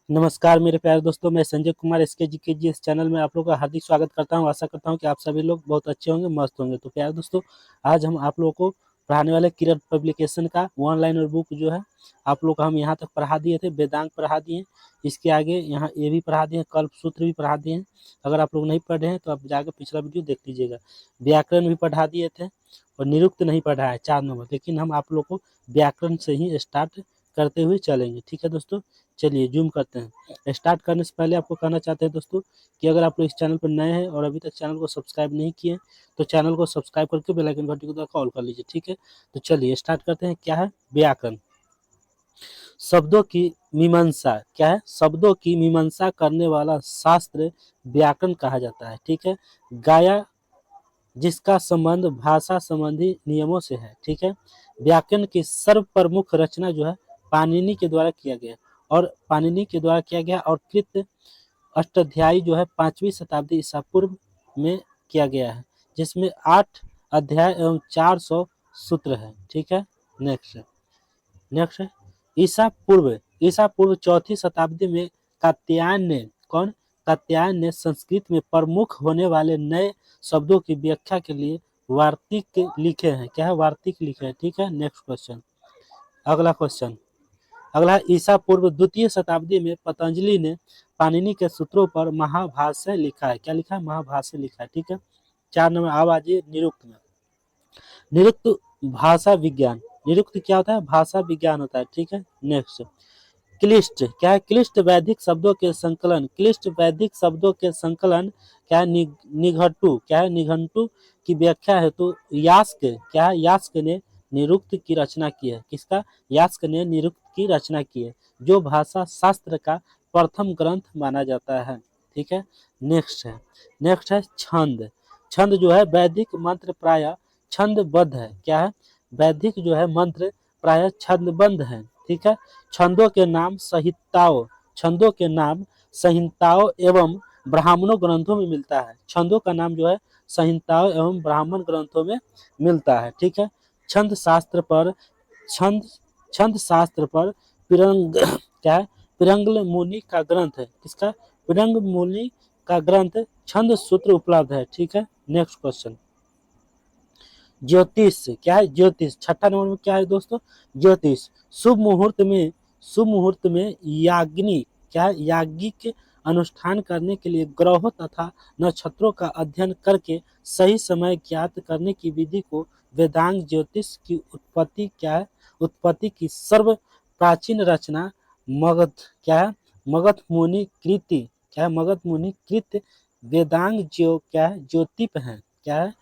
नमस्कार मेरे प्यारे दोस्तों, मैं संजय कुमार एसकेजीकेजी इस चैनल में आप लोगों का हार्दिक स्वागत करता हूं। आशा करता हूं कि आप सभी लोग बहुत अच्छे होंगे, मस्त होंगे। तो प्यारे दोस्तों, आज हम आप लोगों को पढ़ाने वाले किरण पब्लिकेशन का ऑनलाइन और बुक जो है आप लोग को हम यहाँ तक पढ़ा दिए थे। वेदांग पढ़ा दिए, इसके आगे यहाँ ये भी पढ़ा दिए, कल्पसूत्र भी पढ़ा दिए हैं। अगर आप लोग नहीं पढ़ रहे हैं तो आप जाकर पिछला वीडियो देख लीजिएगा। व्याकरण भी पढ़ा दिए थे और निरुक्त नहीं पढ़ा है 4 नंबर, लेकिन हम आप लोग को व्याकरण से ही स्टार्ट करते हुए चलेंगे। ठीक है दोस्तों, चलिए जूम करते हैं। स्टार्ट करने से पहले आपको कहना चाहते हैं दोस्तों कि अगर आप लोग इस चैनल पर नए हैं और अभी तक चैनल को सब्सक्राइब नहीं किए तो चैनल को सब्सक्राइब करके बेल आइकन घंटी को दबा कॉल कर लीजिए। ठीक है, तो चलिए स्टार्ट करते हैं। क्या है व्याकरण? शब्दों की मीमांसा। क्या है? शब्दों की मीमांसा करने वाला शास्त्र व्याकरण कहा जाता है। ठीक है, गाया जिसका संबंध भाषा संबंधी नियमों से है। ठीक है, व्याकरण की सर्व प्रमुख रचना जो है पाणिनि के द्वारा किया गया और पाणिनि के द्वारा किया गया और कृत अष्टाध्यायी जो है 5वीं शताब्दी ईसा पूर्व में किया गया है, जिसमें 8 अध्याय एवं 400 सूत्र है। ठीक है, नेक्स्ट नेक्स्ट है ईसा पूर्व 4वीं शताब्दी में कात्यायन ने कौन कात्यायन ने संस्कृत में प्रमुख होने वाले नए शब्दों की व्याख्या के लिए वार्तिक लिखे हैं। क्या है? वार्तिक लिखे हैं। ठीक है, नेक्स्ट क्वेश्चन। अगला क्वेश्चन अगला है, ईसा पूर्व 2वीं शताब्दी में पतंजलि ने पाणिनि के सूत्रों पर महाभाष्य लिखा है। क्या लिखा है? महाभाष्य लिखा है। ठीक है, 4 नंबर। अब आ जाइए निरुक्त में। निरुक्त भाषा विज्ञान। निरुक्त क्या होता है? भाषा विज्ञान होता है। ठीक है, नेक्स्ट। क्लिष्ट। क्या है? क्लिष्ट वैदिक शब्दों के संकलन। क्लिष्ट वैदिक शब्दों के संकलन। क्या है? निघंटु। क्या है? निघंटु की व्याख्या है तो यास्क। क्या है? यास्क ने निरुक्त की रचना की है। किसका? यास्क ने निरुक्त की रचना की है, जो भाषा शास्त्र का प्रथम ग्रंथ माना जाता है। ठीक है, नेक्स्ट है छंद। छंद जो है वैदिक मंत्र प्राय छंदबद्ध है। क्या है? वैदिक जो है मंत्र प्राय छंदबद्ध है। ठीक है, छंदों के नाम संहिताओं एवं ब्राह्मणों ग्रंथों में मिलता है। छंदों का नाम जो है संहिताओं एवं ब्राह्मण ग्रंथों में मिलता है। ठीक है, छंद शास्त्र पर छंद छंद शास्त्र पर पिरंग क्या है? पिरंगल मुनि का ग्रंथ है। किसका? पिरंग मुनि का ग्रंथ छंद सूत्र उपलब्ध है। ठीक है, नेक्स्ट क्वेश्चन। ज्योतिष। क्या है? ज्योतिष। छठा नंबर में क्या है दोस्तों? ज्योतिष। शुभ मुहूर्त में याग्निक। क्या है? याज्ञिक अनुष्ठान करने के लिए ग्रहों तथा नक्षत्रों का अध्ययन करके सही समय ज्ञात करने की विधि को वेदांग ज्योतिष की उत्पत्ति। क्या है? उत्पत्ति की सर्व प्राचीन रचना मगध। क्या है? मगध मुनि कृति। क्या है? मगध मुनि कृत वेदांग क्या है? ज्योतिप है। क्या है?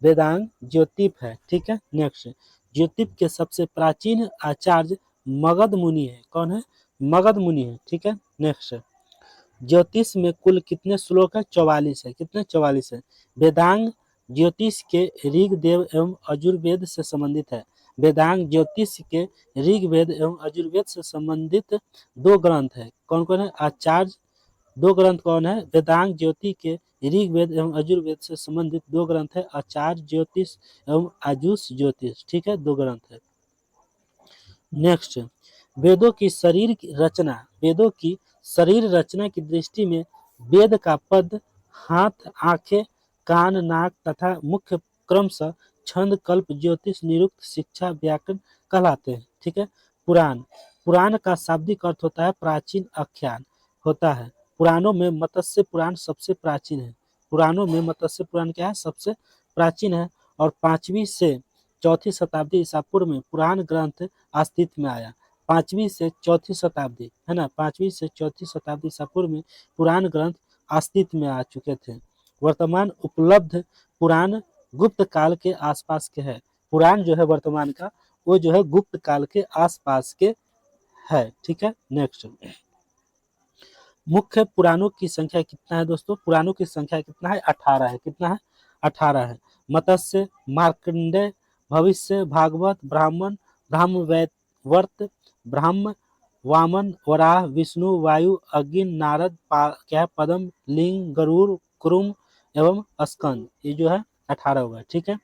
वेदांग ज्योतिप है। ठीक है, नेक्स्ट। ज्योतिप के सबसे प्राचीन आचार्य मगध मुनि है। कौन है? मगध मुनि है। ठीक है, नेक्स्ट। ज्योतिष में कुल कितने श्लोक है? 44 है। कितने? 44 है। वेदांग ज्योतिष के ऋग्वेद एवं यजुर्वेद से संबंधित है। वेदांग ज्योतिष के ऋग्वेद एवं यजुर्वेद से संबंधित 2 ग्रंथ है। कौन कौन है? आचार्य 2 ग्रंथ कौन है? वेदांग ज्योति के ऋग्वेद एवं यजुर्वेद से संबंधित 2 ग्रंथ है, आचार्य ज्योतिष एवं आजुष ज्योतिष। ठीक है, 2 ग्रंथ है। नेक्स्ट, वेदों की शरीर रचना की दृष्टि में वेद का पद, हाथ, आंखें, कान, नाक तथा मुख्य क्रमशः छंद, कल्प, ज्योतिष, निरुक्त, शिक्षा, व्याकरण कहलाते हैं। ठीक है, पुराण। पुराण का शाब्दिक अर्थ होता है प्राचीन आख्यान होता है। पुराणों में मत्स्य पुराण सबसे प्राचीन है। पुराणों में मत्स्य पुराण क्या है? सबसे प्राचीन है और 5वीं से 4वीं शताब्दी ईसा पूर्व में पुराण ग्रंथ अस्तित्व में आया। 5वीं से 4वीं शताब्दी है ना, 5वीं से 4वीं शताब्दी ईसा पूर्व में पुराण ग्रंथ अस्तित्व में आ चुके थे। वर्तमान उपलब्ध पुराण गुप्त काल के आसपास के है। पुराण जो है वर्तमान का, वो जो है गुप्त काल के आसपास के है। ठीक है, नेक्स्ट। मुख्य पुराणों की संख्या कितना है दोस्तों? पुराणों की संख्या कितना है? 18 है। कितना है? 18 है। मत्स्य, मार्कंडेय, भविष्य, भागवत, ब्राह्मण, ब्रह्मवैवर्त, ब्रह्म, वामन, वराह, विष्णु, वायु, अग्नि, नारद, क्या है? पद्म, लिंग, गरुड़, कुरुम एवं स्कंद। ये जो है 18 होगा। ठीक है,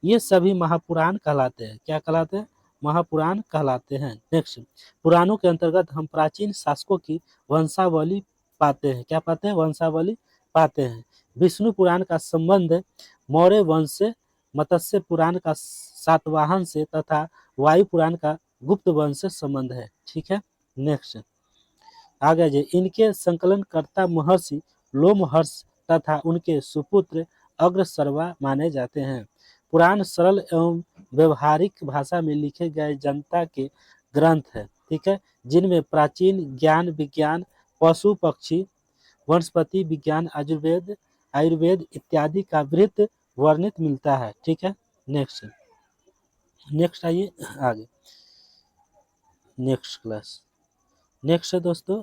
ये सभी महापुराण कहलाते हैं। क्या कहलाते हैं? महापुराण कहलाते हैं। नेक्स्ट, पुराणों के अंतर्गत हम प्राचीन शासकों की वंशावली पाते हैं। क्या पाते हैं? वंशावली पाते हैं। विष्णु पुराण का संबंध मौर्य वंश से, मत्स्य पुराण का सातवाहन से तथा वायु पुराण का गुप्त वंश से संबंध है। ठीक है। नेक्स्ट, आगे जी, इनके संकलनकर्ता महर्षि लोमहर्ष तथा उनके सुपुत्र अग्रसर्वा माने जाते हैं। पुराण सरल एवं व्यवहारिक भाषा में लिखे गए जनता के ग्रंथ है। ठीक है, जिनमें प्राचीन ज्ञान विज्ञान, पशु पक्षी, वनस्पति विज्ञान, आयुर्वेद इत्यादि का वृत्त वर्णित मिलता है। ठीक है। नेक्स्ट, नेक्स्ट आइए आगे, नेक्स्ट क्लास, नेक्स्ट है दोस्तों,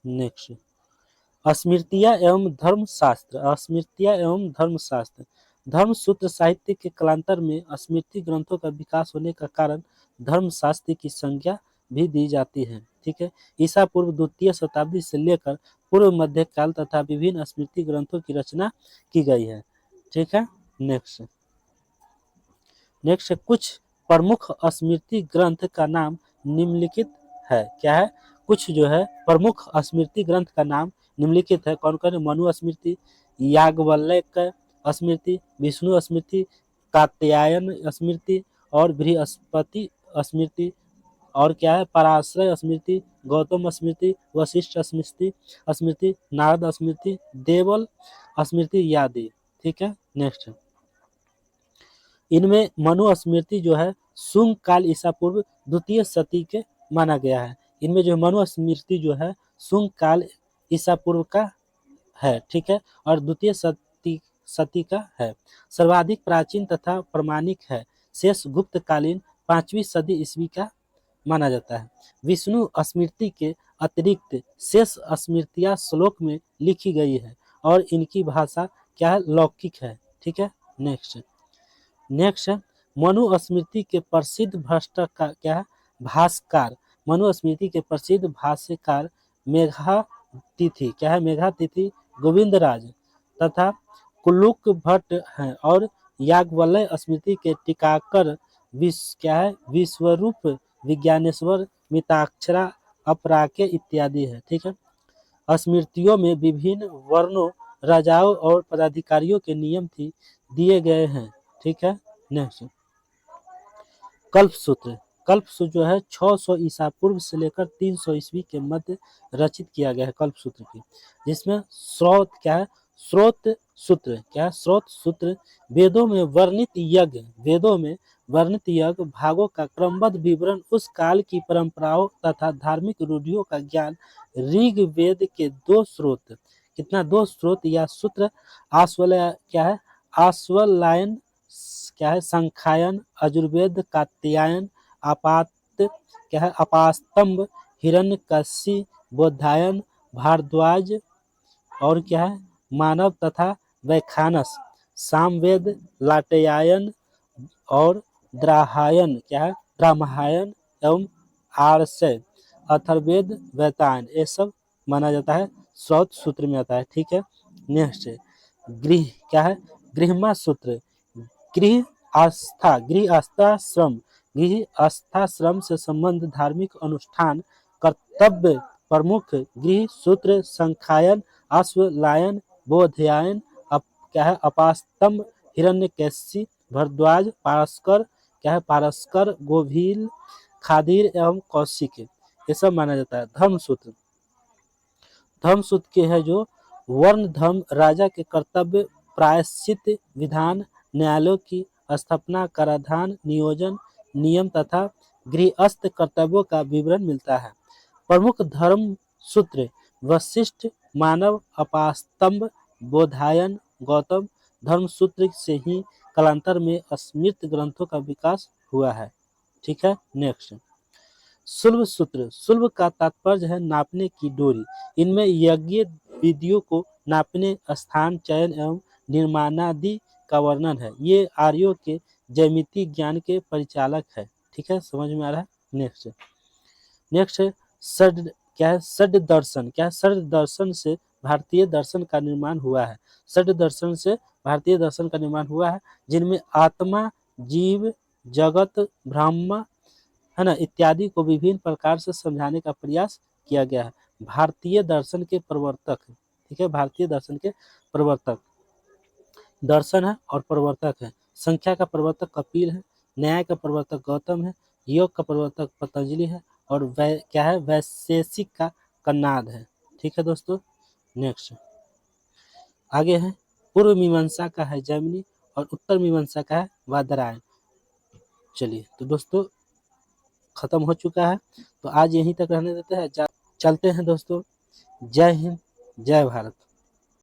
नेक्स्ट स्मृतियाँ एवं धर्मशास्त्र। स्मृतियाँ एवं धर्मशास्त्र, धर्मसूत्र साहित्य के कालांतर में स्मृति ग्रंथों का विकास होने का कारण धर्मशास्त्र की संज्ञा भी दी जाती है। ठीक है, ईसा पूर्व 2वीं शताब्दी से लेकर पूर्व मध्यकाल तथा विभिन्न स्मृति ग्रंथों की रचना की गई है। ठीक है। नेक्स्ट, नेक्स्ट कुछ प्रमुख स्मृति ग्रंथ का नाम निम्नलिखित है। क्या है? कुछ जो है प्रमुख स्मृति ग्रंथ का नाम निम्नलिखित है। कौन कौन? मनु स्मृति, याज्ञवल्क्य स्मृति, विष्णु स्मृति, कात्यायन स्मृति और बृहस्पति स्मृति, और क्या है? पराशर स्मृति, गौतम स्मृति, वशिष्ठ स्मृति, नारद स्मृति, देवल स्मृति आदि। ठीक है। नेक्स्ट, इनमें मनु स्मृति जो है शुंग काल ईसा पूर्व 2वीं शती के माना गया है। इनमें जो मनु स्मृति जो है शुंग काल ईसा पूर्व का है। ठीक है, और 2वीं शती का है। सर्वाधिक प्राचीन तथा प्रमाणिक है शेष गुप्त कालीन 5वीं सदी ईस्वी का माना जाता है। विष्णु स्मृति के अतिरिक्त शेष स्मृतियाँ श्लोक में लिखी गई है और इनकी भाषा क्या है? लौकिक है। ठीक है। नेक्स्ट, नेक्स्ट मनु स्मृति के प्रसिद्ध भाष्यकार क्या है? भाष्यकार। मनु स्मृति के प्रसिद्ध भाष्यकार मेघातिथि क्या है? मेघातिथि, गोविंदराज तथा कुल्लुक भट्ट हैं और याज्ञवल्क्य स्मृति के टीकाकार क्या है? विश्वरूप, विज्ञानेश्वर, मिताक्षरा, अपराके इत्यादि है। ठीक है। स्मृतियों में विभिन्न वर्णों, राजाओं और पदाधिकारियों के नियम दिए गए हैं। ठीक है। नेक्स्ट, कल्पसूत्र। कल्पसूत्र जो है 600 ईसा पूर्व से लेकर 300 ईस्वी के मध्य रचित किया गया है कल्पसूत्र की, जिसमें स्रोत क्या है? स्रोत सूत्र क्या है? स्रोत सूत्र वेदों में वर्णित यज्ञ भागों का क्रमबद्ध विवरण, उस काल की परंपराओं तथा धार्मिक रूढ़ियों का ज्ञान, ऋग्वेद के 2 स्रोत, कितना? 2 स्रोत या सूत्र, क्या है? आश्वलायन क्या है? संख्यायन, यजुर्वेद कात्यायन, आपात क्या है? अपास्तंभ, हिरण्यकशी, बोधायन, भारद्वाज और क्या है? मानव तथा वैखानस, सामवेद, लाटयायन और द्राहायन क्या है? ब्रह्मायन एवं आरस्य, अथर्ववेद, वैतायन, ये सब माना जाता है, स्रोत सूत्र में आता है। ठीक है। नेक्स्ट, गृह क्या है? गृहमा सूत्र, गृह आस्था श्रम से संबंध, धार्मिक अनुष्ठान, कर्तव्य प्रमुख, गृह सूत्र, संख्यायन, आश्वलायन, बोधायन, क्या है? अपास्तंभ, हिरण्यकशी, भरद्वाज, पारस्कर क्या है? पारस्कर, गोभिल, खादिर एवं कौशिक, ये सब माना जाता है। धर्मसूत्र, धर्मसूत्र के है जो वर्ण धर्म, राजा के कर्तव्य, प्रायश्चित विधान, न्यायालयों की स्थापना, कराधान, नियोजन, नियम तथा गृहस्थ कर्तव्यों का विवरण मिलता है। प्रमुख धर्म सूत्र वशिष्ठ, मानव, अपास्तंभ, बोधायन, गौतम। धर्मसूत्र से ही कालांतर में स्मृत ग्रंथों का विकास हुआ है। ठीक है। नेक्स्ट, शुल्ब सूत्र। शुल्ब का तात्पर्य है नापने की डोरी। इनमें यज्ञ विधियों को नापने, स्थान चयन एवं निर्माणादि का वर्णन है। ये आर्यों के ज्यामिति ज्ञान के परिचालक है। ठीक है, समझ में आ रहा है। नेक्स्ट, नेक्स्ट षड क्या है? षड दर्शन क्या है? षड दर्शन से भारतीय दर्शन का निर्माण हुआ है। षड दर्शन से भारतीय दर्शन का निर्माण हुआ है, जिनमें आत्मा, जीव, जगत, ब्रह्म, है ना, इत्यादि को विभिन्न प्रकार से समझाने का प्रयास किया गया है। भारतीय दर्शन के प्रवर्तक, ठीक है, भारतीय दर्शन के प्रवर्तक दर्शन है और प्रवर्तक है। संख्या का प्रवर्तक कपिल है, न्याय का प्रवर्तक गौतम है, योग का प्रवर्तक पतंजलि है, और क्या है, वैशेषिक का कन्नाद है। ठीक है दोस्तों, नेक्स्ट आगे है, पूर्व मीमांसा का है जैमिनी और उत्तर मीमांसा का है वादरायण। चलिए तो दोस्तों खत्म हो चुका है, तो आज यहीं तक रहने देते हैं, चलते हैं दोस्तों। जय हिंद, जय भारत।